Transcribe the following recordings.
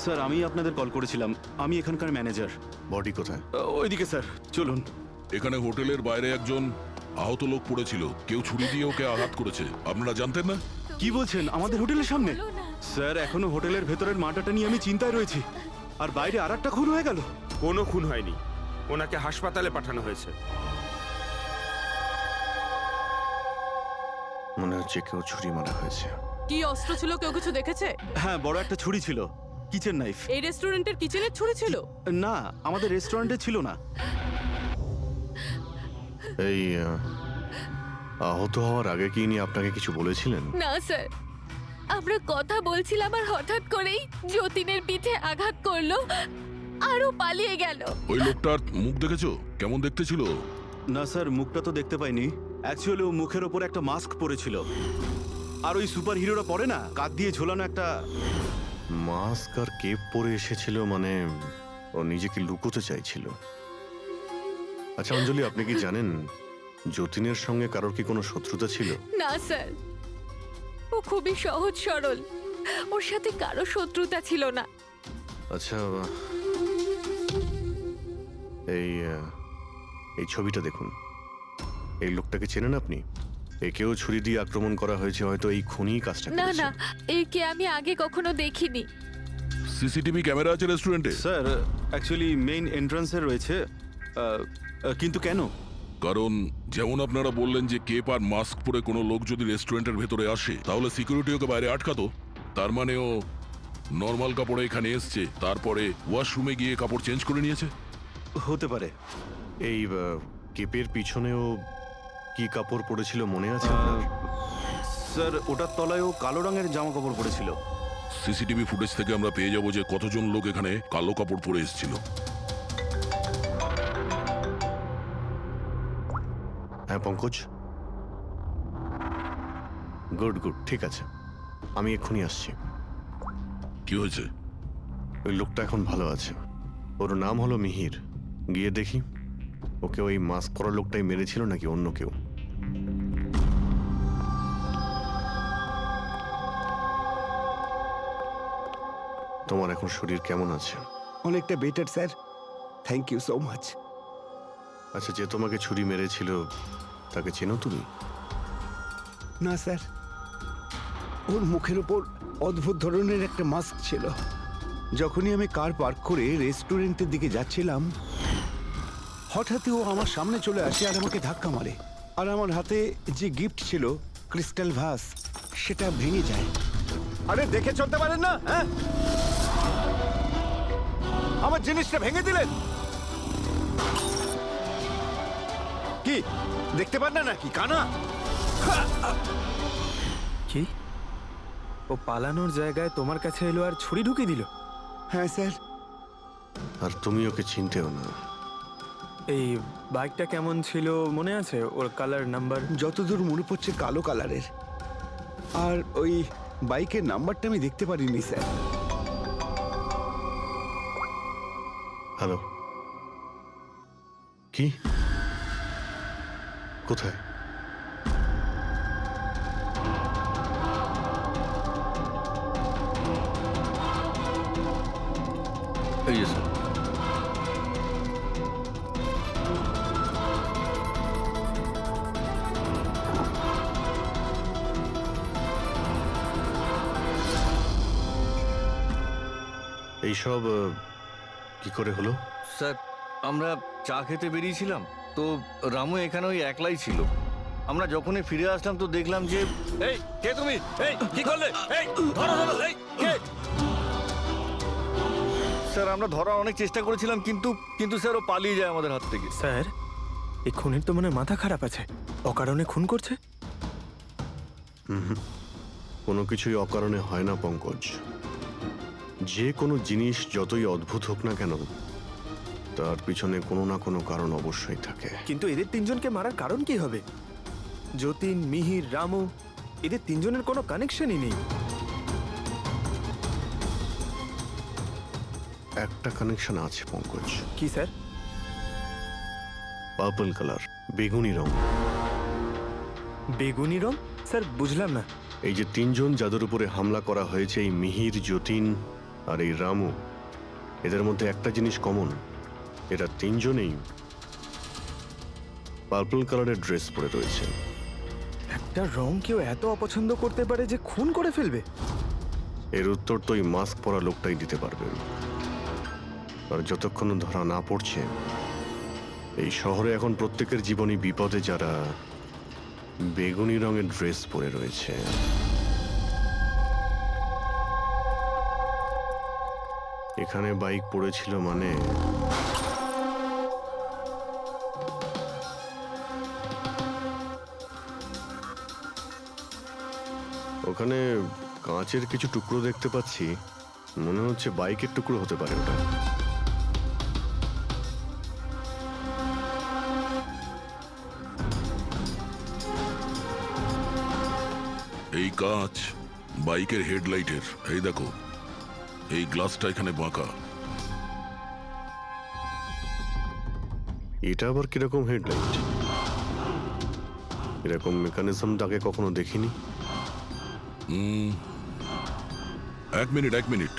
Sir আমি আপনাদের call করেছিলাম, আমি এখানকার ম্যানেজার। বডি কোথায়? ওইদিকে স্যার, চলুন। এখানে হোটেলের বাইরে একজন আহত লোক পড়েছিল, কেউ ছুরি দিয়ে ওকে আঘাত করেছে, আপনারা জানতেন না? কি বলছেন, আমাদের হোটেলের সামনে? স্যার এখনো হোটেলের ভেতরের মাটাটা নিয়ে আমি চিন্তায় রয়েছি, আর বাইরে আর একটা খুন হয়ে গেল। কোনো খুন হয়নি, ওনাকে হাসপাতালে পাঠানো হয়েছে। মনে হচ্ছে কেউ ছুরি মারা হয়েছে। কি অস্ত্র ছিল, কেউ কিছু দেখেছে? হ্যাঁ, বড় একটা ছুরি ছিল, কিচেন নাইফ। এই রেস্টুরেন্টের কিচেনের ছুরি ছিল? না, আমাদের রেস্টুরেন্টে ছিল না। এই আহত হওয়ার আগে কি ইনি আপনাকে কিছু বলেছিলেন? না স্যার, আমরা কথা বলছিলাম আর হঠাৎ করেই যতীনের পিঠে আঘাত করলো আরও পালিয়ে গেল। ওই লোকটার মুখ দেখেছো? কেমন দেখতে ছিল? না স্যার, মুখটা তো দেখতে পাইনি। অ্যাকচুয়ালি ও মুখের ওপর একটা মাস্ক পরেছিল, আর ওই সুপার হিরোরা পরে না, কাঁধ দিয়ে ঝোলানো একটা। মাস্ক আর কেপ পরে এসেছিল মানে ও নিজেকে লুকোতে চাইছিল। আচ্ছা অঞ্জলি, আপনি কি জানেন যতীনের সঙ্গে কারোর কি কোনো শত্রুতা ছিল? না স্যার, ও খুবই সহজ সরল, ওর সাথে কারো শত্রুতা ছিল না। আচ্ছা, এই ছবিটা দেখুন। এই লোকটাকে চেনেন আপনি? একেও ছুরি দিয়ে আক্রমণ করা হয়েছে, হয়তো এই খুনি কাজটা না করেছে। না, একে আমি আগে কখনো দেখিনি। সিসিটিভি ক্যামেরা আছে রেস্টুরেন্টে? স্যার অ্যাকচুয়ালি মেইন এন্ট্রান্সে রয়েছে, কিন্তু কেন? কারণ যেমন আপনারা বললেন যে কেপ আর মাস্ক পরে কোনো লোক যদি রেস্টুরেন্টের ভেতরে আসে তাহলে সিকিউরিটি ওকে বাইরে আটকাতো। তার মানে ও নর্মাল কাপড়ে এখানে এসছে, তারপরে ওয়াশরুমে গিয়ে কাপড় চেঞ্জ করে নিয়েছে। হতে পারে। এই কেপের পিছনেও কি কাপড় পরেছিল মনে আছে আপনার? স্যার ওটার তলায় ও কালো রঙের জামা কাপড় পরেছিল। সিসিটিভি ফুটেজ থেকে আমরা পেয়ে যাবো যে কতজন লোক এখানে কালো কাপড় পরে এসেছিল। হ্যাঁ পঙ্কজ, গুড গুড, ঠিক আছে, আমি এক্ষুনি আসছি। কি হয়েছে? ওই লোকটা এখন ভালো আছে, ওর নাম হলো মিহির। গিয়ে দেখি ওকে ওই মাস্ক পরা লোকটাই মেরেছিল নাকি অন্য কেউ। তোমার এখন শরীর কেমন আছে? অনেকটা better sir, thank you so much. আচ্ছা, যে তোমাকে ছুরি মেরেছিল তাকে চেনো তুমি? না স্যার, ওর মুখের ওপর অদ্ভুত ধরনের একটা মাস্ক ছিল। যখনই আমি কার পার্ক করে রেস্টুরেন্টের দিকে যাচ্ছিলাম, হঠাৎই ও আমার সামনে চলে আসে আর আমাকে ধাক্কা মারে, আর আমার হাতে যে গিফট ছিল ক্রিস্টাল ভাস, সেটা ভেঙে যায়। আরে দেখে চলতে পারেন না? হ্যাঁ, আমার জিনিসটা ভেঙে দিলেন। কি দেখতে পান না নাকি কানা? কি? ও পালানোর জায়গায় তোমার কাছে এলো আর ছুরি ঢুকিয়ে দিল? হ্যাঁ স্যার। আর তুমি ওকে চিনতেও না? এই বাইকটা কেমন ছিল মনে আছে? ওর কালার, নাম্বার? যতদূর মনে পড়ছে কালো কালারের, আর ওই বাইকের নাম্বারটা আমি দেখতে পারিনি স্যার। হ্যালো, কি? কোথায়? এই যে স্যার। এইসব কি করে হলো? স্যার, আমরা চা খেতে বেরিয়েছিলাম, তো রামু এখানে ওই একলাই ছিল। আমরা যখনই ফিরে আসলাম তো দেখলাম যে এই কে তুমি, এই কি করলে, এই ধরো ধরো, এই কে? স্যার আমরা ধরার অনেক চেষ্টা করেছিলাম, কিন্তু স্যার ও পালিয়ে যায় আমাদের হাত থেকে। স্যার, এই খুনের তো মনে হয় মাথা খারাপ আছে, অকারণে খুন করছে। কোনো কিছুই অকারণে হয় না পঙ্কজ। যে কোনো জিনিস যতই অদ্ভুত হোক না কেন, তার পিছনে কোনো না কোনো কারণ অবশ্যই থাকে। কিন্তু এদের তিনজনকে মারার কারণ কি হবে? যতীন, মিহির, রামু, এদের তিনজনের কোনো কানেকশনই নেই। একটা কানেকশন আছে পঙ্কজ। কি স্যার? পার্পল কালার, বেগুনি রং। বেগুনি রং? স্যার বুঝলাম না। এই যে তিনজন যাদের উপরে হামলা করা হয়েছে, এই মিহির, যতীন আর এই রামু, এদের মধ্যে একটা জিনিস কমন, এরা তিনজনেই পার্পল কালারের ড্রেস পরে রয়েছে। একটা রং কেউ এত অপছন্দ করতে পারে যে খুন করে ফেলবে? এর উত্তর তো ওই মাস্ক পরা লোকটাই দিতে পারবে। আর যতক্ষণ ধরা না পড়ছে, এই শহরে এখন প্রত্যেকের জীবনই বিপদে যারা বেগুনি রঙের ড্রেস পরে রয়েছে। এখানে বাইক পড়েছিল মানে ওখানে কাঁচের কিছু টুকরো দেখতে পাচ্ছি, মনে হচ্ছে বাইকের টুকরো হতে পারে ওটা। এই কাঁচ বাইকের হেডলাইটের। এই দেখো, এই গ্লাসটা এখানে বাঁকা। এটা আবার কিরকম হেডলাইট? এরকম মেকানিজম আগে কখনো দেখিনি। এক মিনিট।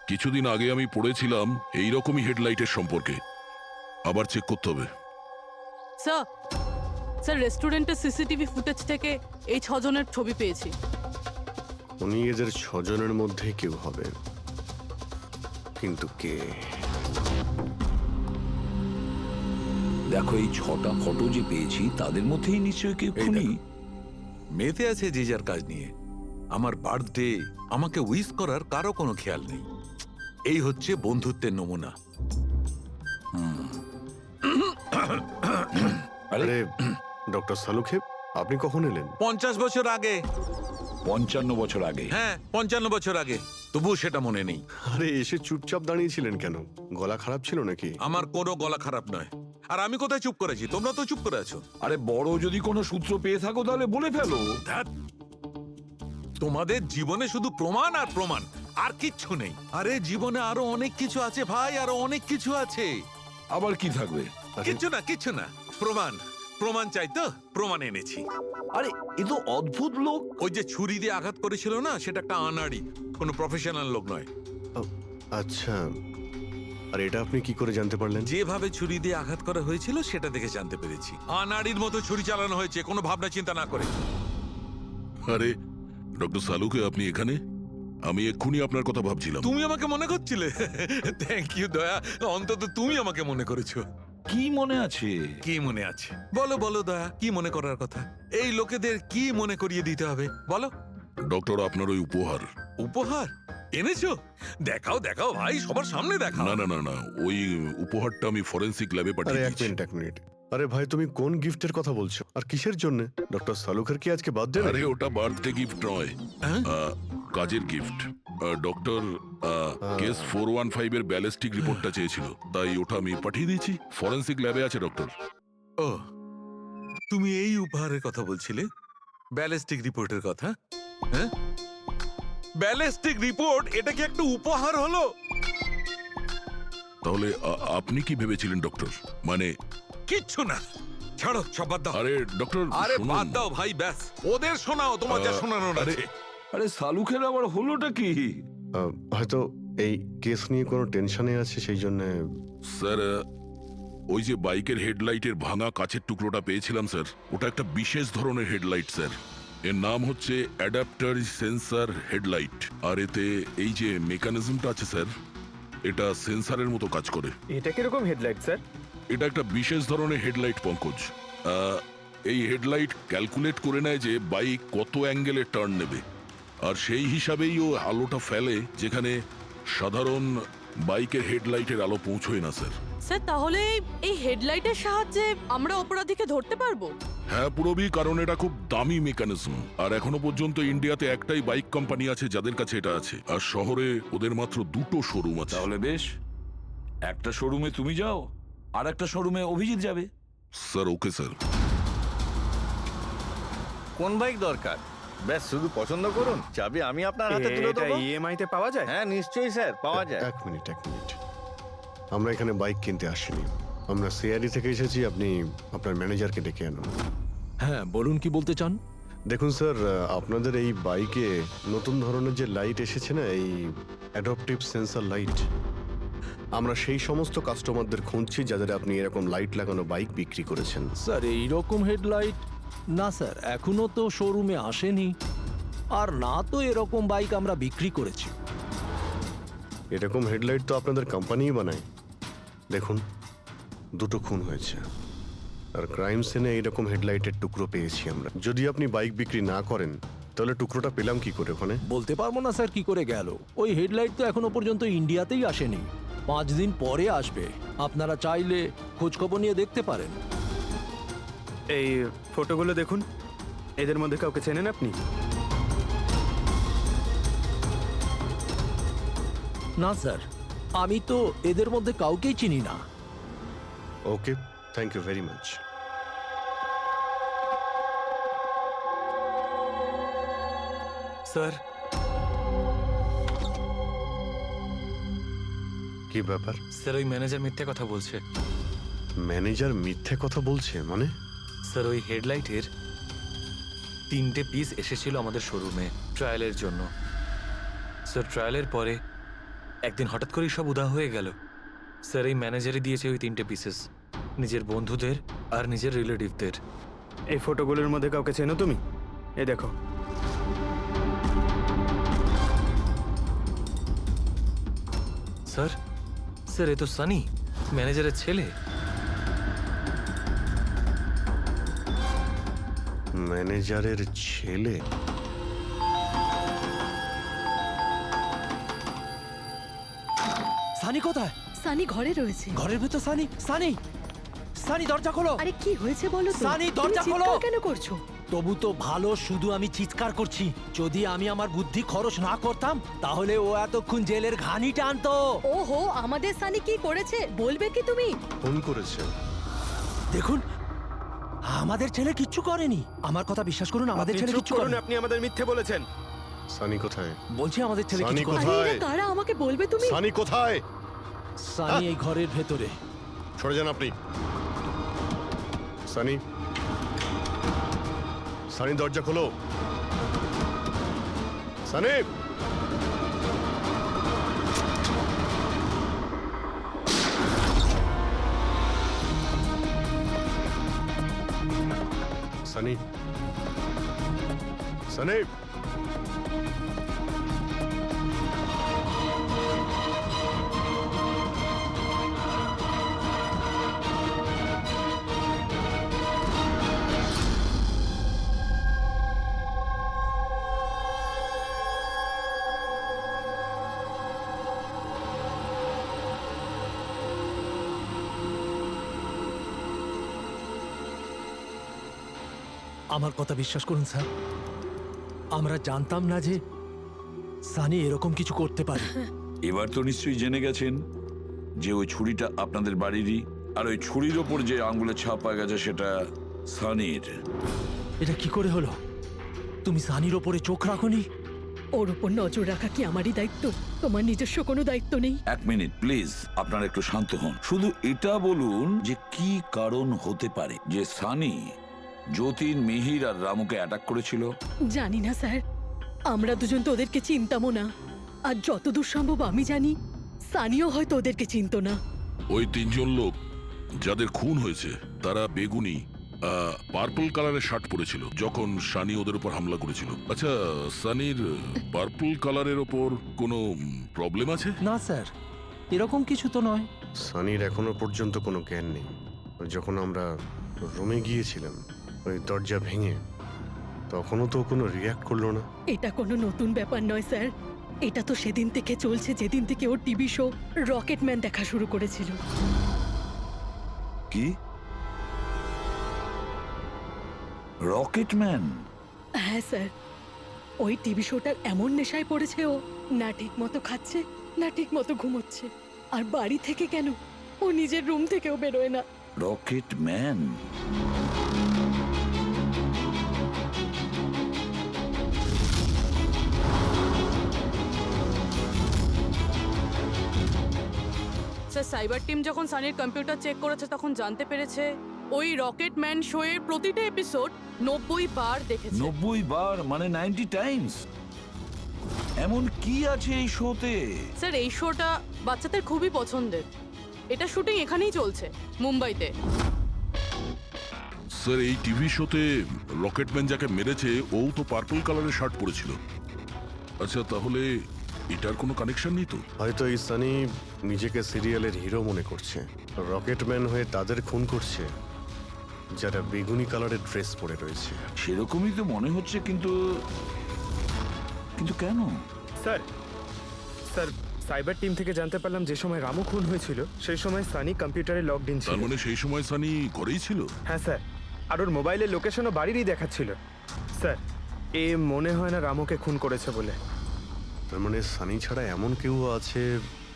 কিছুদিন আগে আমি পড়েছিলাম এইরকমই হেডলাইটের সম্পর্কে। আবার চেক করতে হবে। স্যার রেস্টুরেন্টের সিসিটিভি ফুটেজ থেকে এই 6 জনের ছবি পেয়েছি। উনি এদের 6 জনের মধ্যে কেউ হবে, কিন্তু কে? দেখো, এই 6টা ফটো যে পেয়েছি তাদের মধ্যেই নিশ্চয়ই কেউ খুনি। মেতে আছে যে যার কাজ নিয়ে। আমার বার্থডে, আমাকে উইশ করার কারো কোনো খেয়াল নেই। এই হচ্ছে বন্ধুত্বের নমুনা। আরে ডক্টর সালুখেব, আপনি কখন এলেন? 50 বছর আগে। 55 বছর আগে। হ্যাঁ, 55 বছর আগে। তবুও সেটা মনে নেই। আরে এসে চুপচাপ দাঁড়িয়েছিলেন কেন? গলা খারাপ ছিল নাকি? আমার কোনো গলা খারাপ নয়। আর আমি কোথায় চুপ করেছি? তোমরা তো চুপ করে আছো। আরে বড় যদি কোনো সূত্র পেয়ে থাকো তাহলে বলে ফেলো। ধ্যাৎ। তোমাদের জীবনে শুধু প্রমাণ আর প্রমাণ, আর কিচ্ছু নেই। আরে জীবনে আরো অনেক কিছু আছে ভাই, আরো অনেক কিছু আছে। আবার কি থাকবে? কিচ্ছু না। প্রমাণ চাই তো, প্রমাণ এনেছি। আরে এ তো অদ্ভুত লোক। ওই যে ছুরি দিয়ে আঘাত করেছিল না, সেটা একটা আনাড়ি, কোনো প্রফেশনাল লোক নয়। আচ্ছা, আর এটা আপনি কি করে জানতে পারলেন? যেভাবে ছুরি দিয়ে আঘাত করা হয়েছিল সেটা দেখে জানতে পেরেছি। আনাড়ির মতো ছুরি চালানো হয়েছে, কোনো ভাবনা চিন্তা না করে। আরে ডক্টর সালুকে, আপনি এখানে? আমি এক্ষুনি আপনার কথা ভাবছিলাম। তুমি আমাকে মনে করছিলে? থ্যাংক ইউ দয়া, অন্তত তুমি আমাকে মনে করেছো। কি মনে আছে? কি মনে আছে? বলো দয়া, কি মনে করার কথা? এই লোকেদের কি মনে করিয়ে দিতে হবে বলো। ডক্টর, আপনার ওই উপহার। উপহার এনেছো? দেখাও ভাই, সবার সামনে দেখাও। না, ওই উপহারটা আমি ফরেন্সিক ল্যাবে আরে পাঠিয়ে এক দিয়েছি। মিনিট। আরে ভাই, তুমি কোন গিফটের কথা বলছো আর কিসের জন্য? ডক্টর সালুখের কি আজকে বার্থডে? আরে ওটা বার্থডে গিফট নয়, হ্যাঁ? কাজের গিফট। ডক্টর কেস 415 এর ব্যালিস্টিক রিপোর্টটা চেয়েছিল, তাই ওটা আমি পাঠিয়ে দিয়েছি। ফরেন্সিক ল্যাবে আছে ডক্টর। ও, তুমি এই উপহারের কথা বলছিলে? ব্যালিস্টিক রিপোর্টের কথা? হ্যাঁ, ব্যালিস্টিক রিপোর্ট, এটা কি একটা উপহার হলো? তাহলে আপনি কি ভেবেছিলেন ডক্টর? মানে কিচ্ছু না, ছাড়ো, সব বাদ দাও। আরে ডক্টর, আরে শুনুন। বাদ দাও ভাই, ব্যাস ওদের শোনাও, তোমার যা শোনানোর আছে। আরে সালুখের আবার হলোটা কি? হয়তো এই কেস নিয়ে কোনো টেনশনে আছে, সেই জন্য। স্যার, ওই যে বাইকের হেডলাইটের ভাঙা কাচের টুকরোটা পেয়েছিলাম স্যার, ওটা একটা বিশেষ ধরনের হেডলাইট স্যার। এর নাম হচ্ছে অ্যাডাপ্টার সেন্সর হেডলাইট। আর এতে এই যে মেকানিজমটা আছে স্যার, এটা সেন্সরের মতো কাজ করে। এটা কিরকম হেডলাইট স্যার? এটা একটা বিশেষ ধরনের হেডলাইট পঙ্কজ। এই হেডলাইট ক্যালকুলেট করে নেয় যে বাইক কত অ্যাঙ্গেলে টার্ন নেবে, আর সেই হিসাবেই ও আলোটা ফেলে যেখানে সাধারণ বাইকের হেডলাইটের আলো পৌঁছয় না স্যার। স্যার তাহলে এই হেডলাইটের সাহায্যে আমরা অপরাধীকে ধরতে পারবো? হ্যাঁ পুরবি, কারণ এটা খুব দামি মেকানিজম। আর এখনো পর্যন্ত ইন্ডিয়াতে একটাই বাইক কোম্পানি আছে যাদের কাছে এটা আছে, আর শহরে ওদের মাত্র 2টো শোরুম আছে। তাহলে বেশ, একটা শোরুমে তুমি যাও, আর একটা শোরুমে অভিজিৎ যাবে। Sir okay sir. কোন বাইক দরকার? ব্যাস শুধু পছন্দ করুন, চাবি আমি আপনার হাতে তুলে এটা দেবো। ইএমআই তে পাওয়া যায়? হ্যাঁ নিশ্চয়ই স্যার, পাওয়া যায়। এক মিনিট। আমরা এখানে বাইক কিনতে আসিনি, আমরা সিআইডি থেকে এসেছি। আপনি আপনার ম্যানেজারকে ডেকে আনুন। হ্যাঁ বলুন, কি বলতে চান? দেখুন স্যার, আপনাদের এই বাইকে নতুন ধরনের যে লাইট এসেছে না, এই অ্যাডপটিভ সেন্সর লাইট, আমরা সেই সমস্ত কাস্টমারদের খুঁজছি যাদের আপনি এরকম লাইট লাগানো বাইক বিক্রি করেছেন। স্যার এইরকম হেডলাইট না স্যার, এখনো তো শোরুমে আসেনি, আর না তো এরকম বাইক আমরা বিক্রি করেছি। এরকম হেডলাইট তো আপনাদের কোম্পানিই বানায়। দেখুন, দুটো খুন হয়েছে, আর ক্রাইম সিনে এইরকম হেডলাইটের টুকরো পেয়েছি আমরা। যদি আপনি বাইক বিক্রি না করেন তাহলে টুকরোটা পেলাম কি করে ওখানে? বলতে পারবো না স্যার কি করে গেল। ওই হেডলাইট তো এখনো পর্যন্ত ইন্ডিয়াতেই আসেনি, 5 দিন পরে আসবে। আপনারা চাইলে খোঁজখবর নিয়ে দেখতে পারেন। এই ফটোগুলো দেখুন, এদের মধ্যে কাউকে চেনেন আপনি? না স্যার, আমি তো এদের মধ্যে কাউকেই চিনি না। Okay, thank you very much. Sir, কি ব্যাপার? স্যার ওই ম্যানেজার মিথ্যে কথা বলছে। ম্যানেজার মিথ্যে কথা বলছে মানে? স্যার ওই হেডলাইটের 3টে পিস এসেছিল আমাদের শোরুমে ট্রায়ালের জন্য। স্যার ট্রায়ালের পরে একদিন হঠাৎ করেই সব উধাও হয়ে গেল। স্যার এই ম্যানেজারই দিয়েছে ওই 3টে পিসেস নিজের বন্ধুদের আর নিজের রিলেটিভদের। এই ফটোগুলোর মধ্যে কাউকে চেনো তুমি? এই দেখো। স্যার স্যার এ তো সানি, ম্যানেজারের ছেলে। ম্যানেজারের ছেলে? সানি কোথায়? সানি ঘরে রয়েছে। ঘরের ভেতর সানি? সানি, সানি দরজা খোলো। আরে কি হয়েছে বলো তো? সানি, তুমি দরজা খোলো। চিৎকার কেন করছো? তবু তো ভালো, শুধু আমি চিৎকার করছি। যদি আমি আমার বুদ্ধি খরচ না করতাম তাহলে ও এতক্ষণ জেলের ঘানি টানতো। ওহো, আমাদের সানি কি করেছে বলবে কি তুমি? ফোন করেছে। দেখুন, আমাদের ছেলে কিচ্ছু করেনি। আমার কথা বিশ্বাস করুন, আমাদের ছেলে কিচ্ছু করেনি। আপনি আমাদের মিথ্যে বলেছেন। সানি কোথায়? বলছি আমাদের ছেলে সানি কিছু করেনি। কোথায়? আরে এরা কারা আমাকে বলবে তুমি? সানি কোথায়? সানি এই ঘরের ভেতরে। সরে যান আপনি। সানি, সানি দরজা খোলো। সানি, সানি, সানি। আমার কথা বিশ্বাস করুন স্যার, আমরা জানতাম না যে সানি এরকম কিছু করতে পারে। এবার তো নিশ্চয়ই জেনে গেছেন যে ওই ছুরিটা আপনাদের বাড়িরই, আর ওই ছুরির ওপর যে আঙ্গুলের ছাপ পাওয়া গেছে সেটা সানির। এটা কি করে হলো? তুমি সানির ওপরে চোখ রাখোনি? ওর উপর নজর রাখা কি আমারই দায়িত্ব? তোমার নিজস্ব কোনো দায়িত্ব নেই? 1 মিনিট প্লিজ, আপনারা একটু শান্ত হন। শুধু এটা বলুন যে কি কারণ হতে পারে যে সানি যতীন, মিহির আর রামুকে অ্যাটাক করেছিল। জানি না স্যার, আমরা দুজন তো ওদেরকে চিনতামও না। আর যতদূর সম্ভব আমি জানি সানিও হয়তো ওদেরকে চিনতো না। ওই 3জন লোক যাদের খুন হয়েছে তারা বেগুনি পার্পল কালারের শার্ট পরেছিল যখন সানি ওদের উপর হামলা করেছিল। আচ্ছা, সানির পার্পল কালারের ওপর কোনো প্রবলেম আছে? না স্যার, এরকম কিছু তো নয়। সানির এখনো পর্যন্ত কোনো জ্ঞান নেই। যখন আমরা রুমে গিয়েছিলাম ওই দরজা ভেঙে, তখনও তো কোনো রিয়াক্ট করলো না। এটা কোনো নতুন ব্যাপার নয় স্যার, এটা তো সেদিন থেকে চলছে যেদিন থেকে ওর টিভি শো রকেটম্যান দেখা শুরু করেছিল। কি? রকেটম্যান? হ্যাঁ স্যার, ওই টিভি শোটার এমন নেশায় পড়েছে ও, না ঠিক মতো খাচ্ছে না ঠিক মতো ঘুমোচ্ছে। আর বাড়ি থেকে কেন, ও নিজের রুম থেকেও বেরোয় না। রকেটম্যান? স্যার সাইবার টিম যখন সানির কম্পিউটার চেক করেছে তখন জানতে পেরেছে ওই রকেট ম্যান শো এর প্রতিটা এপিসোড 90 বার দেখেছে। 90 বার মানে 90 টাইমস। এমন কি আছে এই শোতে? স্যার এই শোটা বাচ্চাদের খুবই পছন্দের। এটা শুটিং এখানেই চলছে, মুম্বাইতে। স্যার এই টিভি শোতে রকেটম্যান যাকে মেরেছে ও তো পার্পল কালারের শার্ট পরেছিল। আচ্ছা তাহলে এটার কোনো কানেকশন নেই তো? হয়তো এই সানি নিজেকে সিরিয়ালের হিরো মনে করছে, রকেটম্যান হয়ে তাদের খুন করছে যারা বেগুনি কালারের ড্রেস পরে রয়েছে। সেরকমই তো মনে হচ্ছে, কিন্তু কিন্তু কেন? স্যার স্যার সাইবার টিম থেকে জানতে পারলাম যে সময় রামু খুন হয়েছিল সেই সময় সানি কম্পিউটারে লগড ইন ছিল। তার মানে সেই সময় সানি ঘরেই ছিল? হ্যাঁ স্যার, আর ওর মোবাইলের লোকেশনও বাড়িরই দেখাচ্ছিল। স্যার এ মনে হয় না রামুকে খুন করেছে বলে। তার মানে সানি ছাড়া এমন কেউ আছে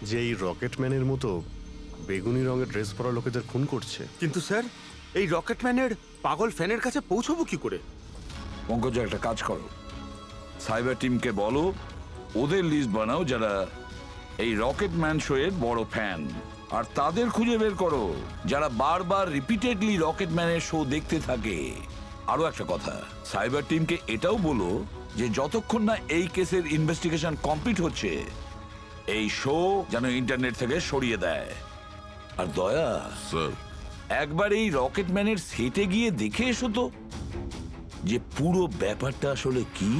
যে এই রকেটম্যানের মতো বেগুনি রঙের ড্রেস পরা লোকেদের খুন করছে? কিন্তু স্যার এই রকেটম্যানের পাগল ফ্যানের কাছে পৌঁছবো কি করে? পঙ্কজ একটা কাজ করো, সাইবার টিমকে বলো ওদের লিস্ট বানাও যারা এই রকেটম্যান শো এর বড় ফ্যান, আর তাদের খুঁজে বের করো যারা বারবার রিপিটেডলি রকেটম্যানের শো দেখতে থাকে। আরো একটা কথা, সাইবার টিমকে এটাও বলো যে যতক্ষণ না এই কেসের ইনভেস্টিগেশন কমপ্লিট হচ্ছে এই শো যেন ইন্টারনেট থেকে সরিয়ে দেয়। আর দয়া স্যার একবার এই রকেটম্যানের সেটে গিয়ে দেখে এসো তো যে পুরো ব্যাপারটা আসলে কি,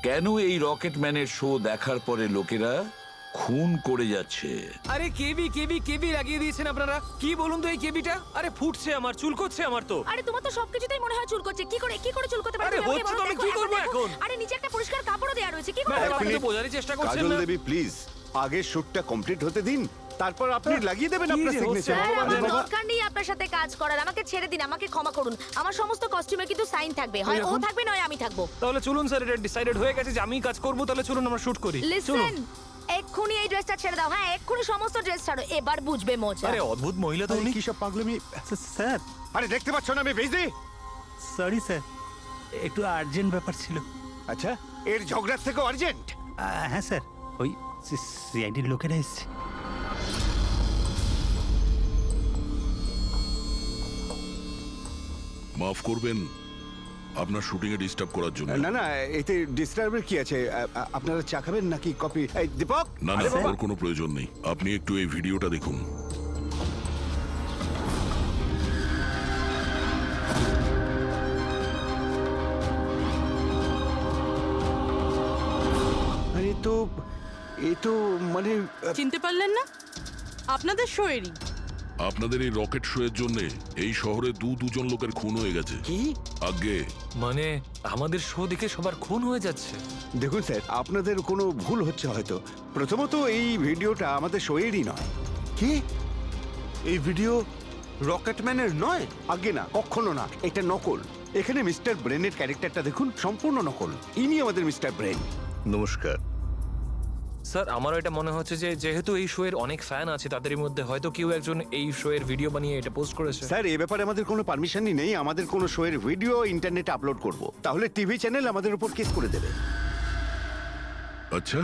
কেন এই রকেটম্যানের শো দেখার পরে লোকেরা খুন করে যাচ্ছে। আরে কেবি কেবি কেবি লাগিয়ে দিয়েছেন আপনারা। কি বলুন তো এই কেবিটা? আরে ফুটছে আমার, চুলকোচ্ছে আমার তো। আরে তোমার তো সবকিছুতেই মনে হয় চুল করছে। কি করে চুল করতে পারে? আরে হচ্ছে তো, আমি কি করব এখন? আরে নিচে একটা পরিষ্কার কাপড়ও দেয়া রয়েছে, কি করে? আপনি তো বোঝারই চেষ্টা করছেন কাজল না। দেবী প্লিজ আগে শুটটা কমপ্লিট হতে দিন, তারপর আপনি লাগিয়ে দেবেন আপনার সিগনেচার। স্যার, আমার দরকার নেই আপনার সাথে কাজ করার। আমাকে ছেড়ে দিন, আমাকে ক্ষমা করুন। আমার সমস্ত কস্টিউমে কিন্তু সাইন থাকবে, হয় ও থাকবে নয় আমি থাকবো। তাহলে চলুন স্যার, এটা ডিসাইডেড হয়ে গেছে যে আমিই কাজ করব। তাহলে চলুন আমরা শুট করি। লিসেন, এক্ষুনি এই ড্রেসটা ছেড়ে দাও। হ্যাঁ, এক্ষুনি সমস্ত ড্রেস ছাড়ো, এবার বুঝবে মজা। আরে অদ্ভুত মহিলা তো উনি। কি সব পাগলামি স্যার, আরে দেখতে পাচ্ছ না আমি ভেজে? সরি স্যার, একটু আর্জেন্ট ব্যাপার ছিল। আচ্ছা এর ঝগড়ার থেকে আর্জেন্ট? হ্যাঁ স্যার, ওই সিআইডির লোকেরা এসছে। মাফ করবেন আপনার শুটিং এ ডিস্টার্ব করার জন্য। না না, এতে ডিস্টার্বের কি আছে? আপনারা চা খাবেন নাকি কফি? এই দীপক, না না, ওর কোনো প্রয়োজন নেই। আপনি একটু এই ভিডিওটা দেখুন। আরে এ তো মানে চিনতে পারলেন না? আপনাদের শোয়েরই। আপনাদের এই রকেট শো এর জন্য এই শহরে দুজন লোকের খুন হয়ে গেছে। কি? আগে মানে আমাদের শো দেখে সবার খুন হয়ে যাচ্ছে? দেখুন স্যার, আপনাদের কোনো ভুল হচ্ছে হয়তো। প্রথমত এই ভিডিওটা আমাদের শোয়েরই নয়। কি এই ভিডিও রকেটম্যানের নয়? আগে না, কখনো না, এটা নকল। এখানে মিস্টার ব্রেনের ক্যারেক্টারটা দেখুন, সম্পূর্ণ নকল। ইনি আমাদের মিস্টার ব্রেন। নমস্কার স্যার, আমারও এটা মনে হচ্ছে যে যেহেতু এই শো এর অনেক ফ্যান আছে, তাদের মধ্যে হয়তো কেউ একজন এই শো এর ভিডিও বানিয়ে এটা পোস্ট করেছে। স্যার এ ব্যাপারে আমাদের কোনো পারমিশনই নেই। আমাদের কোনো শোয়ের ভিডিও ইন্টারনেটে আপলোড করব, তাহলে টিভি চ্যানেল আমাদের উপর কেস করে দেবে। আচ্ছা,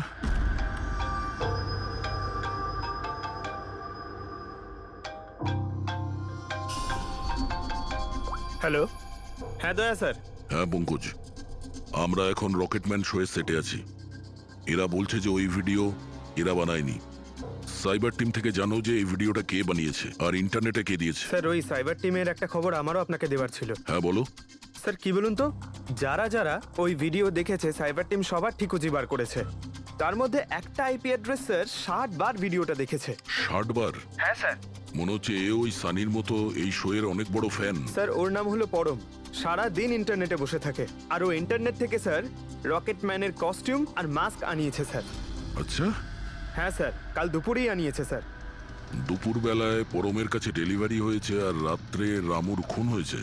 হ্যালো, হ্যাঁ দয়া স্যার। হ্যাঁ পঙ্কজ, আমরা এখন রকেটম্যান শো এর সেটে আছি। এরা বলছে যে ওই ভিডিও এরা বানায়নি। সাইবার টিম থেকে জানো যে এই ভিডিওটা কে বানিয়েছে আর ইন্টারনেটে কে দিয়েছে? স্যার ওই সাইবার টিমের একটা খবর আমারও আপনাকে দেওয়ার ছিল। হ্যাঁ বলো। স্যার কি বলুন তো, যারা যারা ওই ভিডিও দেখেছে সাইবার টিম সবার ঠিকুজি বার করেছে। তার মধ্যে একটা আইপি অ্যাড্রেস স্যার 60 বার ভিডিওটা দেখেছে। 60 বার? হ্যাঁ স্যার। মনে হচ্ছে এ ওই সানির মতো এই শো এর অনেক বড় ফ্যান। স্যার ওর নাম হলো পরম, সারা দিন ইন্টারনেটে বসে থাকে। আর ও ইন্টারনেট থেকে স্যার রকেটম্যানের কস্টিউম আর মাস্ক আনিয়েছে স্যার। আচ্ছা, হ্যাঁ স্যার, কাল দুপুরেই আনিয়েছে স্যার। দুপুর বেলায় পরমের কাছে ডেলিভারি হয়েছে আর রাত্রে রামুর খুন হয়েছে।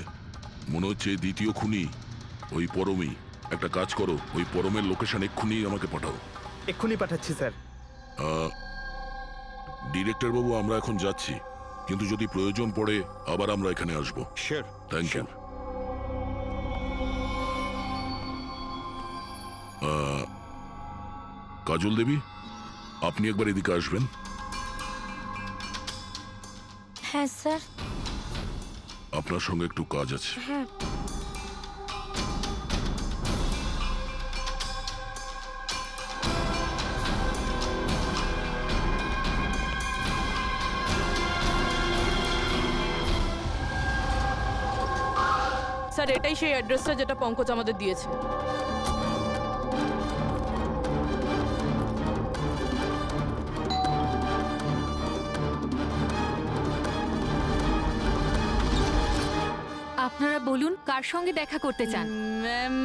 মনে হচ্ছে দ্বিতীয় খুনি ওই পরমই। একটা কাজ করো, ওই পরমের লোকেশন এক্ষুনি আমাকে পাঠাও। এক্ষুনি পাঠাচ্ছি স্যার। ডিরেক্টর বাবু, আমরা এখন যাচ্ছি, কিন্তু যদি প্রয়োজন পড়ে আবার আমরা এখানে আসবো। Sure. Thank you. Kajal Devi, আপনি একবার এদিকে আসবেন। হ্যাঁ স্যার। আপনার সঙ্গে একটু কাজ আছে। হ্যাঁ স্যার এটাই সেই অ্যাড্রেসটা যেটা পঙ্কজ আমাদের দিয়েছে। আপনারা বলুন কার সঙ্গে দেখা করতে চান? ম্যাম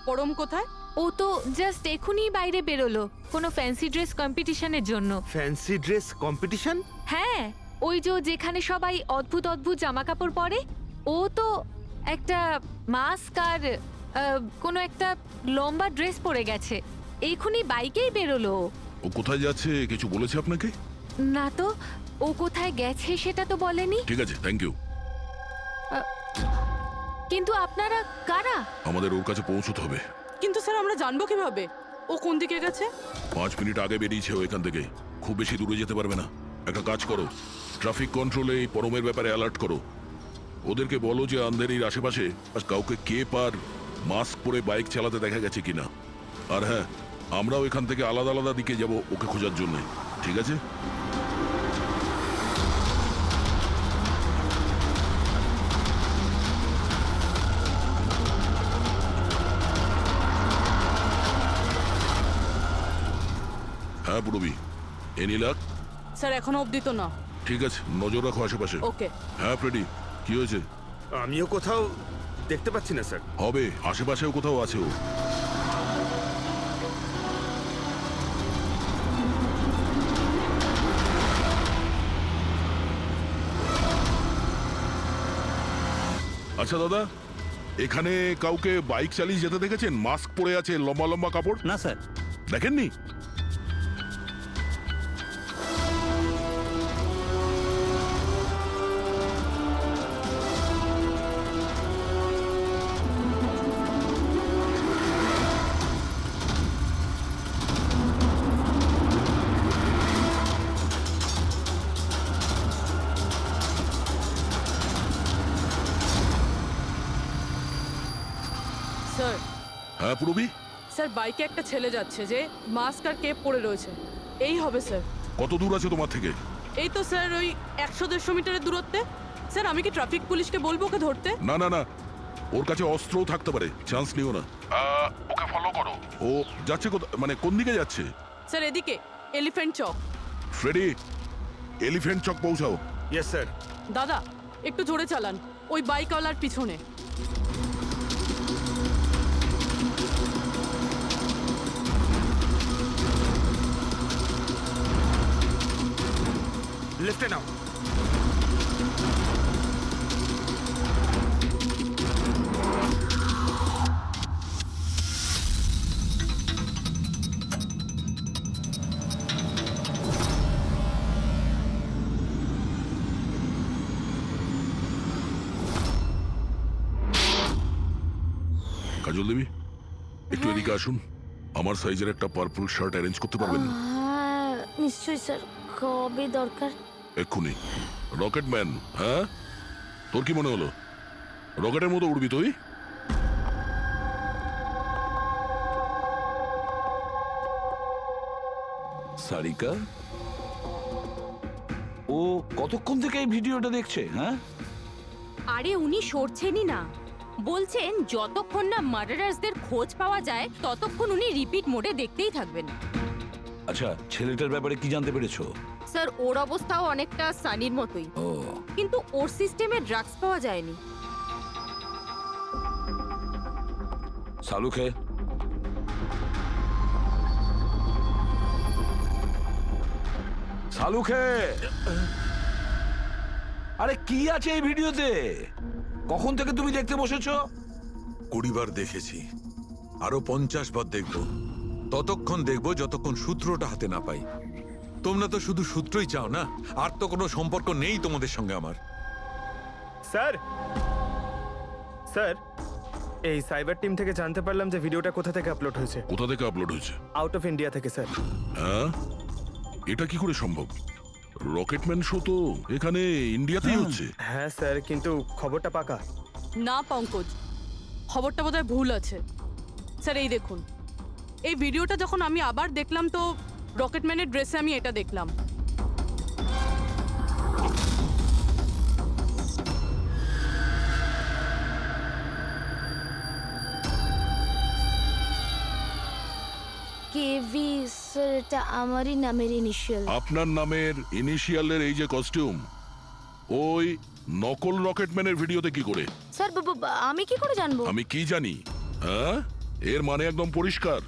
পরম কোথায়? ও তো জাস্ট এখনই বাইরে বেরোলো কোনো ফ্যান্সি ড্রেস কম্পিটিশনের জন্য। Fancy dress competition? হ্যাঁ ওই যে যেখানে সবাই অদ্ভুত অদ্ভুত জামা কাপড় পরে, ও তো একটা মাস্ক আর কোনো একটা লম্বা ড্রেস পরে গেছে, এইখুনি বাইকেই বেরোলো। ও কোথায় যাচ্ছে কিছু বলেছে আপনাকে? না তো, ও কোথায় গেছে সেটা তো বলেনি। ঠিক আছে, থ্যাংক ইউ। কিন্তু আপনারা কারা? আমাদের ওর কাছে পৌঁছতে হবে। কিন্তু স্যার আমরা জানবো কিভাবে ও কোন দিকে গেছে? 5 মিনিট আগে বেরিয়েছে ও এখান থেকে, খুব বেশি দূরে যেতে পারবে না। একটা কাজ করো, ট্রাফিক কন্ট্রোলে এই পরমের ব্যাপারে অ্যালার্ট করো। ওদেরকে বলো যে আন্ধেরির আশেপাশে কাউকে কেপ আর মাস্ক পরে বাইক চালাতে দেখা গেছে কিনা। আর হ্যাঁ, আমরাও এখান থেকে আলাদা আলাদা দিকে যাব ওকে খোঁজার জন্য, ঠিক আছে? হ্যাঁ পুরবি, এনি লাক? স্যার এখনো অবধি তো না। ঠিক আছে, নজর রাখো আশেপাশে। ওকে। হ্যাঁ ফ্রেডি, কি হয়েছে? আমিও কোথাও দেখতে পাচ্ছি না স্যার। হবে, আশেপাশেও কোথাও আছে ও। আচ্ছা দাদা, এখানে কাউকে বাইক চালিয়ে যেতে দেখেছেন? মাস্ক পরে আছে, লম্বা লম্বা কাপড়? না স্যার। দেখেননি? স্যার হ্যাঁ পুরবি, স্যার বাইকে একটা ছেলে যাচ্ছে যে মাস্ক আর কেপ পরে রয়েছে। এই হবে স্যার। কত দূর আছে তোমার থেকে? এই তো স্যার ওই 100-150 মিটারের দূরত্বে। স্যার আমি কি ট্রাফিক পুলিশকে বলবো ওকে ধরতে? না না না, ওর কাছে অস্ত্রও থাকতে পারে, চান্স নিও না। ওকে ফলো করো। ও যাচ্ছে মানে কোন দিকে যাচ্ছে? স্যার এদিকে, elephant Chowk. Freddie, elephant Chowk পৌঁছাও। Yes sir. দাদা একটু জোরে চালান, ওই বাইকওয়ালার পিছনে। লেফটে নাও। কাজল দেবী, একটু এদিকে আসুন। আমার সাইজের একটা পার্পল শার্ট অ্যারেঞ্জ করতে পারবেন? হ্যাঁ নিশ্চয়ই স্যার, কবে দরকার? এক্ষুনি। রকেট ম্যান, হ্যাঁ? তোর কি মনে হলো রকেটের মতো উড়বি তুই? সারিকা, ও কতক্ষণ থেকে এই ভিডিওটা দেখছে? হ্যাঁ, আরে উনি সরছেনই না, বলছেন যতক্ষণ না মার্ডারার্সদের খোঁজ পাওয়া যায় ততক্ষণ উনি রিপিট মোডে দেখতেই থাকবেন। আচ্ছা, ছেলেটার ব্যাপারে কি জানতে পেরেছো? স্যার ওর অবস্থাও অনেকটা সানির মতোই, ও, কিন্তু ওর সিস্টেমে ড্রাগস পাওয়া যায়নি। সালুখে, সালুখে, আরে কি আছে এই ভিডিওতে? কখন থেকে তুমি দেখতে বসেছো? 20 বার দেখেছি, আরো 50 বার দেখবো। ততক্ষণ দেখবো যতক্ষণ সূত্রটা হাতে না পাই। তোমরা তো শুধু সূত্রই চাও না, আর তো কোনো সম্পর্ক নেই তোমাদের সঙ্গে আমার। স্যার, স্যার এই সাইবার টিম থেকে জানতে পারলাম যে ভিডিওটা কোথা থেকে আপলোড হয়েছে। কোথা থেকে আপলোড হয়েছে? আউট অফ ইন্ডিয়া থেকে স্যার। হ্যাঁ, এটা কি করে সম্ভব? রকেটম্যান শো তো এখানে ইন্ডিয়াতেই হচ্ছে। হ্যাঁ স্যার, কিন্তু খবরটা পাকা। না পঙ্কজ, খবরটা বোধহয় ভুল আছে। স্যার এই দেখুন, এই ভিডিওটা যখন আমি আবার দেখলাম তো রকেটম্যানের ড্রেসে আমি এটা দেখলাম। কেভি স্যার, এটা আমারই নামের ইনিশিয়াল। আপনার নামের ইনিশিয়ালের এই যে কস্টিউম, ওই নকল রকেটম্যানের ভিডিওতে কি করে? স্যার আমি কি করে জানবো? আমি কি জানি? হ্যাঁ, এর মানে একদম পরিষ্কার,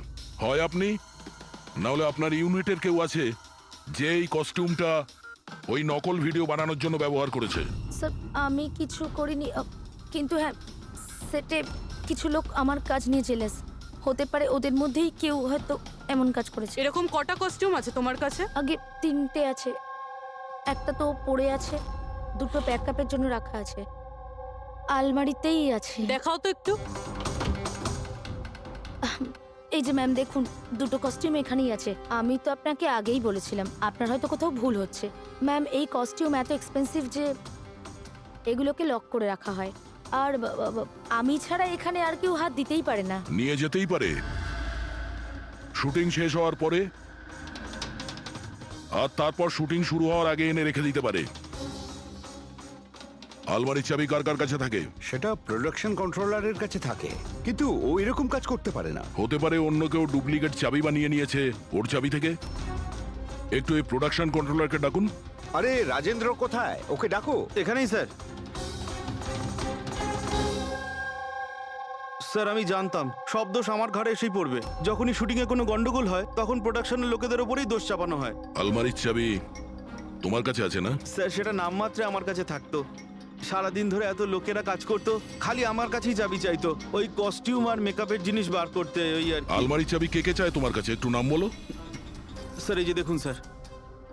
হয় আপনি না হলে আপনার ইউনিটের কেউ আছে যে এই কস্টিউমটা ওই নকল ভিডিও বানানোর জন্য ব্যবহার করেছে। স্যার আমি কিছু করিনি, কিন্তু হ্যাঁ, সেটে কিছু লোক আমার কাজ নিয়ে জেলেস। হতে পারে ওদের মধ্যেই কেউ হয়তো এমন কাজ করেছে। এরকম কটা কস্টিউম আছে তোমার কাছে? আগে 3টে আছে, একটা তো পড়ে আছে, 2টো ব্যাকআপের জন্য রাখা আছে, আলমারিতেই আছে। দেখাও তো একটু। এই যে ম্যাম দেখুন, 2টো কস্টিউম এখানেই আছে। আমি তো আপনাকে আগেই বলেছিলাম, আপনার হয়তো কোথাও ভুল হচ্ছে। ম্যাম এই কস্টিউম এত এক্সপেন্সিভ যে এগুলোকে লক করে রাখা হয়, আর আমি ছাড়া এখানে আর কেউ হাত দিতেই পারে না। নিয়ে যেতেই পারে শুটিং শেষ হওয়ার পরে, আর তারপর শুটিং শুরু হওয়ার আগে এনে রেখে দিতে পারে। আলমারির চাবি কার কার কাছে থাকে? সেটা প্রোডাকশন কন্ট্রোলারের কাছে থাকে, কিন্তু ও এরকম কাজ করতে পারে না। হতে পারে অন্য কেউ ডুপ্লিকেট চাবি বানিয়ে নিয়েছে ওর চাবি থেকে। একটু এই প্রোডাকশন কন্ট্রোলারকে ডাকুন। আরে রাজেন্দ্র কোথায়? ওকে ডাকো। এখানেই স্যার। স্যার আমি জানতাম সব দোষ আমার ঘাড়ে এসেই পড়বে। যখনই শুটিংয়ে কোনো গন্ডগোল হয় তখন প্রোডাকশনের লোকেদের ওপরেই দোষ চাপানো হয়। আলমারির চাবি তোমার কাছে আছে না? স্যার সেটা নামমাত্রে আমার কাছে থাকতো। সারাদিন ধরে এত লোকেরা কাজ করতো, খালি আমার কাছেই চাবি চাইতো ওই কস্টিউম আর মেকআপের জিনিস বার করতে, ওই আর কি। আলমারির চাবি কে কে চায় তোমার কাছে? একটু নাম বলো। স্যার এই যে দেখুন স্যার,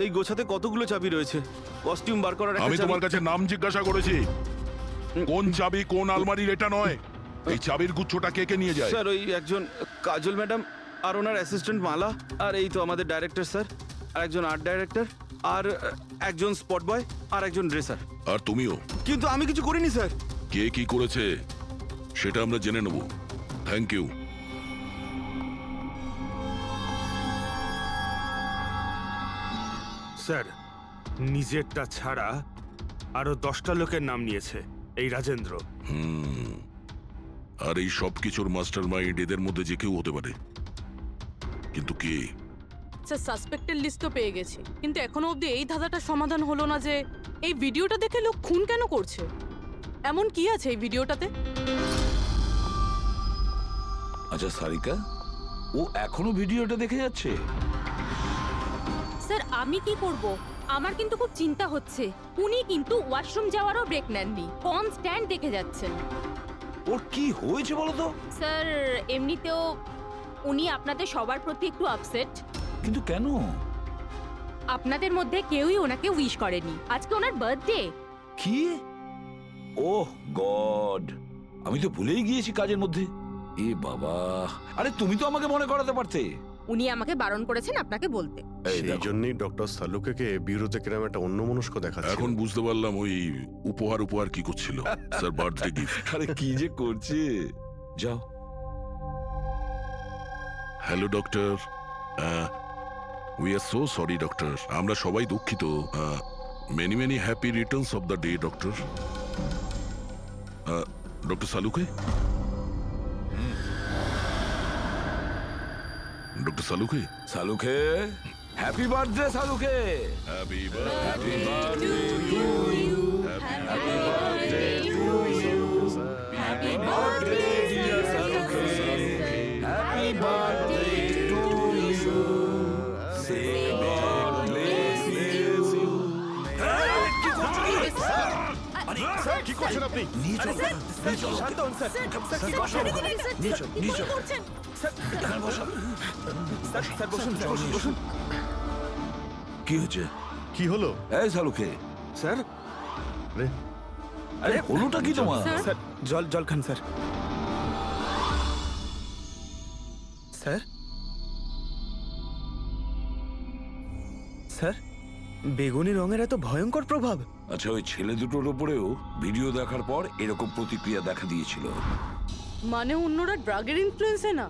এই গোছাতে কতগুলো চাবি রয়েছে। কস্টিউম বার করার একটা আমি চাবি- তোমার কাছে নাম জিজ্ঞাসা করেছি, কোন চাবি কোন আলমারির এটা নয়। এই চাবির গুচ্ছটা কে কে নিয়ে যায়? স্যার ওই একজন কাজল ম্যাডাম আর ওনার অ্যাসিস্ট্যান্ট মালা, আর এই তো আমাদের ডাইরেক্টর স্যার, আর একজন আর্ট ডাইরেক্টর, আর একজন স্পট বয়, আর একজন ড্রেসার। আর তুমিও? কিন্তু আমি কিছু করিনি স্যার। কে কি করেছে সেটা আমরা জেনে নেব। Thank you. স্যার নিজেরটা ছাড়া আরো 10টা লোকের নাম নিয়েছে এই রাজেন্দ্র। আর এই সব কিছুর মাস্টার মাইন্ড এদের মধ্যে যে কেউ হতে পারে, কিন্তু কে? স্যার সাসপেক্টেড লিস্ট তো পেয়ে গেছি, কিন্তু এখনো অবধি এই ধাঁধাটার সমাধান হলো না যে এই ভিডিওটা দেখে লোক খুন কেন করছে। এমন কি আছে এই ভিডিওটাতে? আচ্ছা সারিকা, ও এখনো ভিডিওটা দেখে যাচ্ছে? স্যার আমি কি করব? আমার কিন্তু খুব চিন্তা হচ্ছে। উনি কিন্তু ওয়াশরুম যাওয়ারও ব্রেক নেননি, কনস্ট্যান্ট দেখে যাচ্ছেন। ওর কি হয়েছে বলো তো? স্যার এমনিতেও উনি আপনাদের সবার প্রতি একটু আপসেট। কিন্তু কেন? আপনাদের মধ্যে কেউই ওনাকে উইশ করেনি। আজকে ওনার বার্থডে। কি? ওহ গড, আমি তো ভুলেই গিয়েছি কাজের মধ্যে। এ বাবা, আরে তুমি তো আমাকে মনে করাতে পারতে। উনি আমাকে বারণ করেছেন আপনাকে বলতে। সেই জন্যই ডক্টর সালুকে বিউরোতে কিরম একটা অন্যমনস্ক দেখাচ্ছে। এখন বুঝতে পারলাম ওই উপহার কি করছিল। Sir birthday gift. আরে কি যে করছে। যাও। Hello doctor, we are so sorry doctor. আমরা সবাই দুঃখিত। Many many happy returns of the day doctor. Doctor Saluke, doctor Saluke, Saluke happy birthday Saluke. Happy birthday to you, happy birthday to you, happy birthday dear Saluke, happy birthday to you, say God bless you. Sir কি করছেন আপনি? নিয়ে চলো, নিয়ে চলো, শান্ত হন sir. নিয়ে চলো, নিয়ে চলো। এখানে বসো। স্যার বসুন, বসুন, বসুন। কি হচ্ছে? কি হলো? এই সালুকে, স্যার আরে হলোটা কি তোমার? স্যার জল খান স্যার। স্যার স্যার বেগুনি রঙের এত ভয়ঙ্কর প্রভাব? আচ্ছা, ওই ছেলে দুটোর উপরেও ভিডিও দেখার পর এরকম প্রতিক্রিয়া দেখা দিয়েছিল। মানে অন্যরা ড্রাগের ইনফ্লুয়েন্সে না,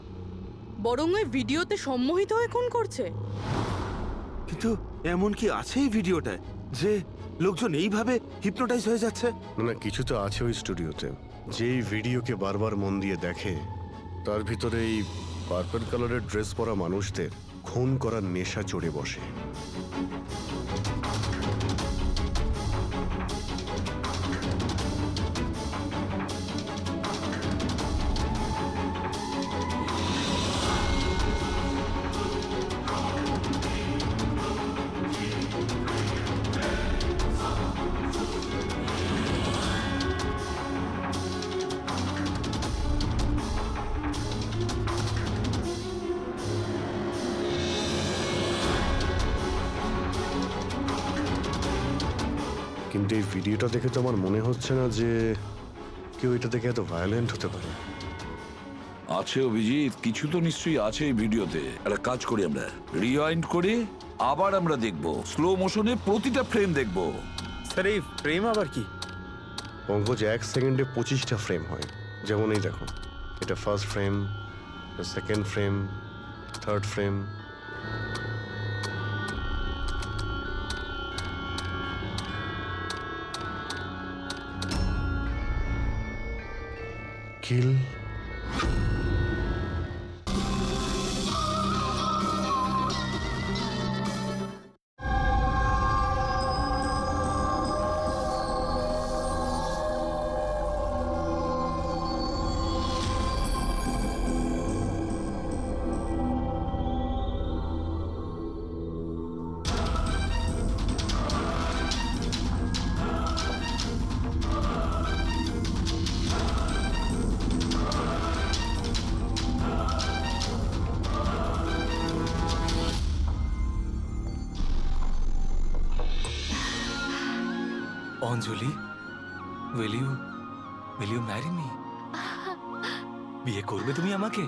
বরং ওই ভিডিওতে সম্মোহিত হয়ে খুন করছে। কিন্তু এমন কি আছে এই ভিডিওটায় যে লোকজন এইভাবে হিপনোটাইজ হয়ে যাচ্ছে? না না, কিছু তো আছে ওই স্টুডিওতে। যেই ভিডিওকে বারবার মন দিয়ে দেখে তার ভিতরে এই পার্পল কালারের ড্রেস পরা মানুষদের খুন করার নেশা চড়ে বসে। কিন্তু এই ভিডিওটা দেখে তো আমার মনে হচ্ছে না যে কেউ এটা দেখে এত ভায়োলেন্ট হতে পারে। আছে অভিজিৎ, কিছু তো নিশ্চয়ই আছে এই ভিডিওতে। একটা কাজ করি, আমরা রিওয়াইন্ড করে আবার আমরা দেখব, স্লো মোশনে প্রতিটা ফ্রেম দেখব। স্যার এই ফ্রেম আবার কি? পঙ্কজ, 1 সেকেন্ডে 25টা ফ্রেম হয়। যেমন এই দেখো, এটা first frame, second frame, third frame. Kill. Anjali, will you marry me? বিয়ে করবে তুমি আমাকে?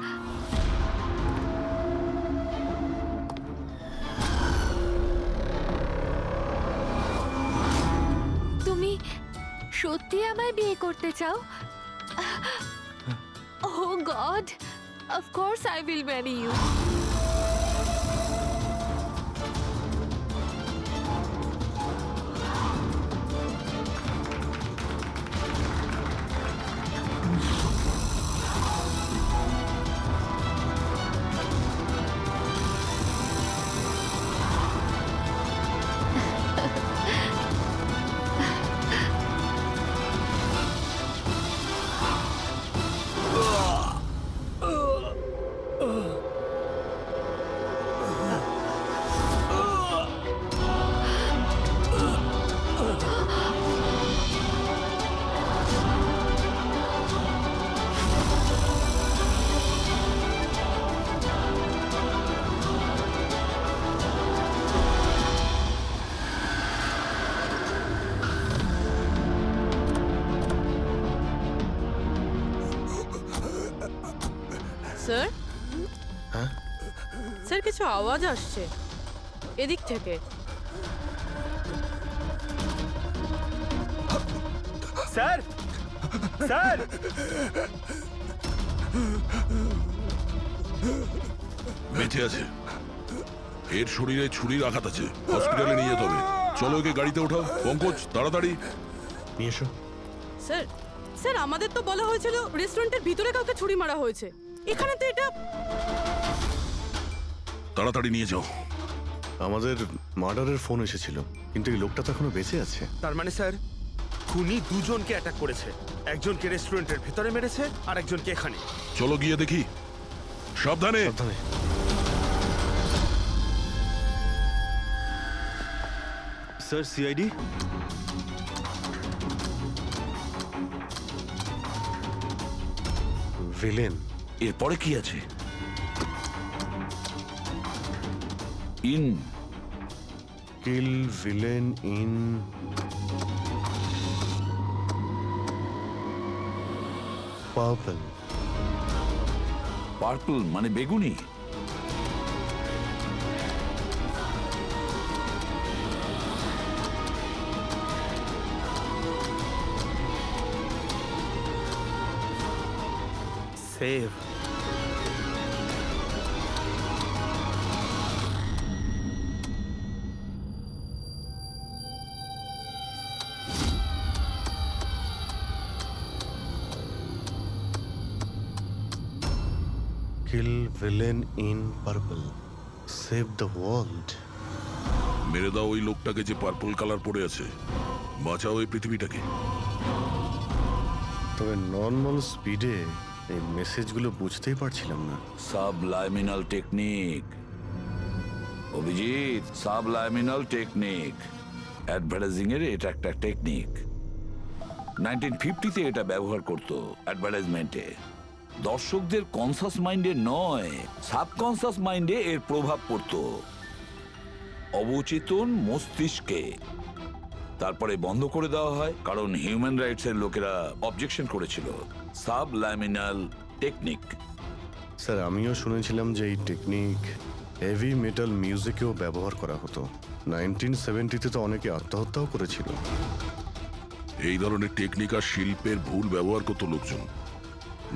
তুমি সত্যি আমায় বিয়ে করতে চাও? Oh God, of course I will marry you. Sir, হ্যাঁ স্যার কিছু আওয়াজ আসছে এদিক থেকে। স্যার, স্যার, বেঁচে আছে, এর শরীরে ছুরির আঘাত আছে, হসপিটালে নিয়ে যেতে হবে। চলো ওকে গাড়িতে ওঠাও। পঙ্কজ, তাড়াতাড়ি নিয়ে এসো। স্যার, স্যার আমাদের তো বলা হয়েছিল রেস্টুরেন্টের ভিতরে কাউকে ছুরি মারা হয়েছে, এখানে তো এটা। তাড়াতাড়ি নিয়ে যাও। আমাদের মার্ডারের ফোন এসেছিল, কিন্তু এই লোকটা তো এখনো বেঁচে আছে। তার মানে স্যার খুনি দুজনকে অ্যাটাক করেছে, একজনকে রেস্টুরেন্টের ভেতরে মেরেছে আর একজনকে এখানে। চলো গিয়ে দেখি। সাবধানে। সাবধানে। Sir, CID. ভিলেন। এরপরে কি আছে? In kill villain in purple. Purple মানে বেগুনি। Save. Kill villain in purple, save the world. মেরে দাও ওই লোকটাকে যে পার্পল কালার পরে আছে, বাঁচাও এই পৃথিবীটাকে। তবে নর্মাল স্পিডে এই মেসেজগুলো বুঝতেই পারছিলাম না। সাবলাইমিনাল টেকনিক অভিজিৎ, সাবলাইমিনাল টেকনিক অ্যাডভার্টাইজিং এর এটা একটা টেকনিক। 1950-তে এটা ব্যবহার করত অ্যাডভার্টাইজমেন্টে। দর্শকদের কনসাস মাইন্ডে নয়, সাবকনসাস মাইন্ডে এর প্রভাব পড়ত, অবচেতন মস্তিষ্কে। তারপরে বন্ধ করে দেওয়া হয় কারণ হিউম্যান রাইটস এর লোকেরা অবজেকশন করেছিল। সাবলাইমিনাল টেকনিক। স্যার, আমিও শুনেছিলাম যে এই টেকনিক হেভি মেটাল মিউজিকেও ব্যবহার করা হতো। 1970-তে তো অনেকে আত্মহত্যাও করেছিল। এই ধরনের টেকনিক আর শিল্পের ভুল ব্যবহার করতো লোকজন,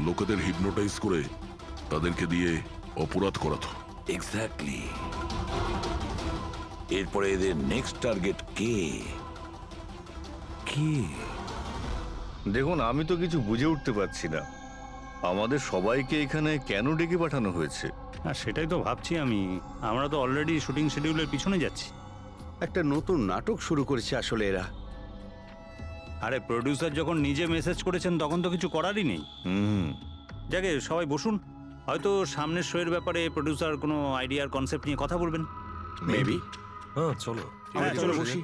লোকেদের হিপনোটাইজ করে তাদেরকে দিয়ে অপরাধ করাতো। এক্স্যাক্টলি। এরপরে এদের নেক্সট টার্গেট কে? দেখুন, আমি তো কিছু বুঝে উঠতে পারছি না। আমাদের সবাইকে এখানে কেন ডেকে পাঠানো হয়েছে? হ্যাঁ, সেটাই তো ভাবছি আমি। আমরা তো অলরেডি শুটিং শিডিউলের পিছনে যাচ্ছি। একটা নতুন নাটক শুরু করেছে আসলে এরা। আরে প্রডিউসার যখন নিজে মেসেজ করেছেন তখন তো কিছু করারই নেই। যাকে সবাই বসুন, হয়তো সামনের শোয়ের ব্যাপারে প্রডিউসার কোনো আইডিয়ার কনসেপ্ট নিয়ে কথা বলবেন। মেবি। হ্যাঁ, চলো। হ্যাঁ, চলো বসি।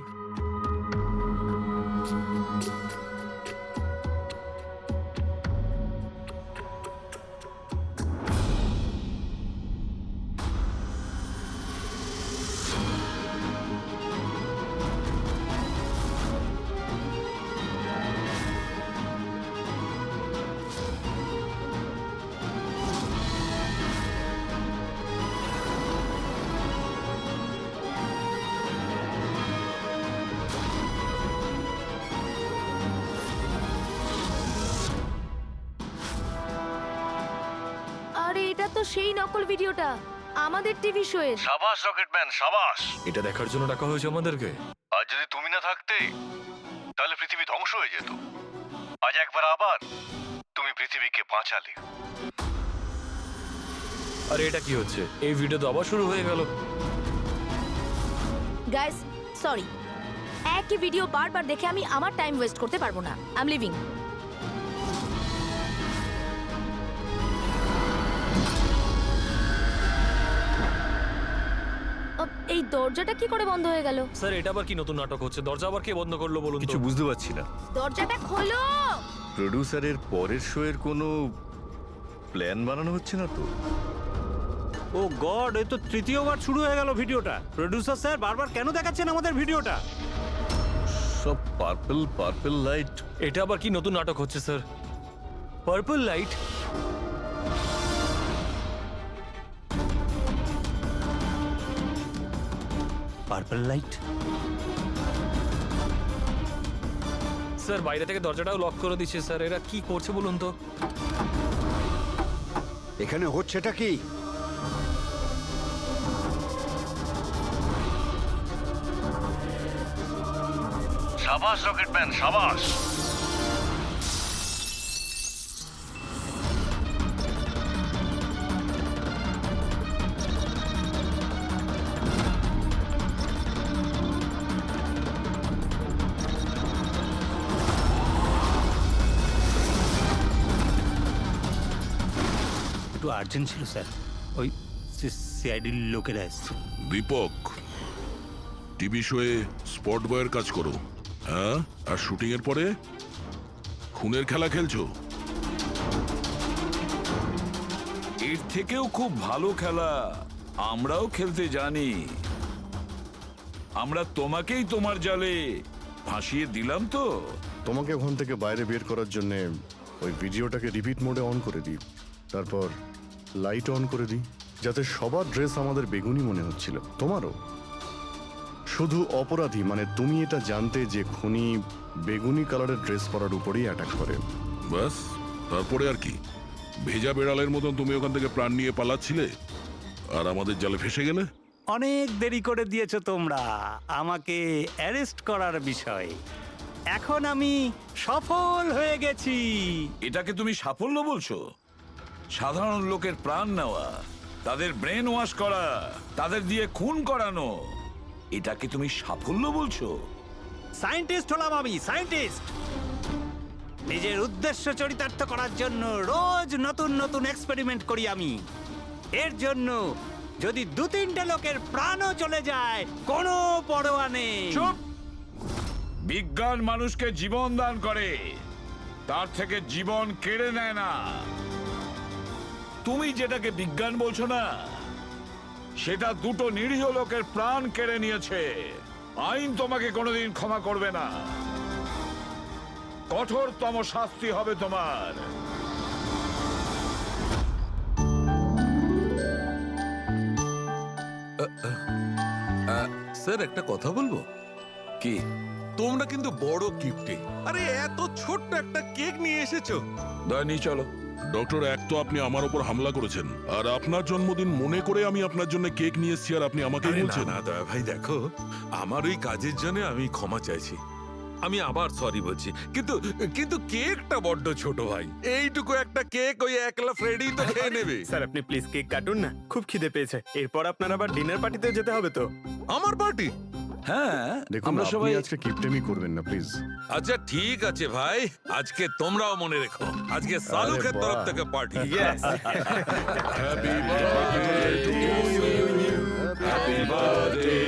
আরে এটা তো সেই নকল ভিডিওটা আমাদের টিভি শোয়ের। সাবাস রকেটম্যান, সাবাস। এটা দেখার জন্য ডাকা হয়েছে আমাদেরকে। আর যদি তুমি না থাকতে তাহলে পৃথিবী ধ্বংস হয়ে যেত। আজ একবার আবার তুমি পৃথিবীকে বাঁচালে। আরে এটা কি হচ্ছে? এই ভিডিও তো আবার শুরু হয়ে গেল। গাইস, সরি, একই ভিডিও বারবার দেখে আমি আমার টাইম ওয়েস্ট করতে পারবো না। I am living. এই দরজাটা কি করে বন্ধ হয়ে গেল? স্যার, এটা আবার কি নতুন নাটক হচ্ছে? দরজা আবার কে বন্ধ করলো বলুন তো? কিছু বুঝতে পারছি না। দরজাটা খোলো। প্রডিউসারের পরের শো এর কোনো প্ল্যান বানানো হচ্ছে না তো? ও গড, এই তো তৃতীয়বার শুরু হয়ে গেল ভিডিওটা। প্রডিউসার স্যার বারবার কেন দেখাচ্ছেন আমাদের ভিডিওটা? সব পার্পল পার্পল লাইট। এটা আবার কি নতুন নাটক হচ্ছে sir? Purple light? Purple light? Sir, বাইরে থেকে দরজাটাও লক করে দিচ্ছে স্যার। এরা কি করছে বলুন তো? এখানে হচ্ছেটা কি? সাবাস রকেটম্যান, সাবাস। একটু আর্জেন্ট ছিল স্যার, ওই সিআইডির লোকেরা এসছে। দীপক, টিভি শোয়ে স্পট বয়ের কাজ করো, হ্যাঁ? আর শুটিং এর পরে খুনের খেলা খেলছো। এর থেকেও খুব ভালো খেলা আমরাও খেলতে জানি। আমরা তোমাকেই তোমার জালে ফাঁসিয়ে দিলাম তো। তোমাকে ওখান থেকে বাইরে বের করার জন্য ওই ভিডিওটাকে রিপিট মোডে অন করে দিই, তারপর লাইট অন করে দিই, যাতে সবার ড্রেস আমাদের বেগুনি মনে হচ্ছিল, তোমারও। শুধু অপরাধী মানে তুমি এটা জানতে যে খুনি বেগুনি কালারের ড্রেস পরার উপরেই অ্যাটাক করে। বাস, তারপরে আর কি? ভেজা বেড়ালের মতন তুমি ওখান থেকে প্রাণ নিয়ে পালাচ্ছিলে আর আমাদের জালে ফেসে গেলে। অনেক দেরি করে দিয়েছো তোমরা আমাকে অ্যারেস্ট করার বিষয়ে। এখন আমি সফল হয়ে গেছি। এটাকে তুমি সাফল্য বলছো? সাধারণ লোকের প্রাণ নেওয়া, তাদের ব্রেন ওয়াশ করা, তাদের দিয়ে খুন করানো, এটাকে তুমি সাফল্য বলছো? সায়েন্টিস্ট হলাম আমি, সায়েন্টিস্ট। নিজের উদ্দেশ্য চরিতার্থ করার জন্য রোজ নতুন নতুন এক্সপেরিমেন্ট করি আমি। এর জন্য যদি 2-3টে লোকের প্রাণও চলে যায় কোনো পরোয়া নেই। চুপ! বিজ্ঞান মানুষকে জীবন দান করে, তার থেকে জীবন কেড়ে নেয় না। তুমি যেটাকে বিজ্ঞান বলছো না, সেটা 2টো নিরীহ লোকের প্রাণ কেড়ে নিয়েছে। আইন তোমাকে কোনোদিন ক্ষমা করবে না। কঠোরতম শাস্তি হবে তোমার। স্যার একটা কথা বলবো কি? তোমরা কিন্তু বড় গিফটে, আরে এত ছোট্ট একটা কেক নিয়ে এসেছো। দয়নি চলো। ডক্টর, এক তো আপনি আমার উপর হামলা করেছেন, আর আপনার জন্মদিন মনে করে আমি আপনার জন্য কেক নিয়ে এসেছি, আর আপনি আমাকে আরে না বলছেন। না দয়া ভাই, দেখো আমার ওই কাজের জন্য আমি ক্ষমা চাইছি, আমি আবার সরি বলছি, কিন্তু কিন্তু কেকটা বড্ড ছোট ভাই। এইটুকু একটা কেক ওই একলা ফ্রেডি তো খেয়ে নেবে। স্যার আপনি প্লিজ কেক কাটুন না, খুব খিদে পেয়েছে। এরপর আপনার আবার ডিনার পার্টিতে যেতে হবে তো। আমার পার্টি? হ্যাঁ, দেখুন আমরা আপনি সবাই আজকে কিপটেমি করবেন না প্লিজ। আচ্ছা ঠিক আছে ভাই, আজকে তোমরাও মনে রেখো, আজকে সালুকের বাহ। তরফ থেকে party. Happy birthday to you. Happy birthday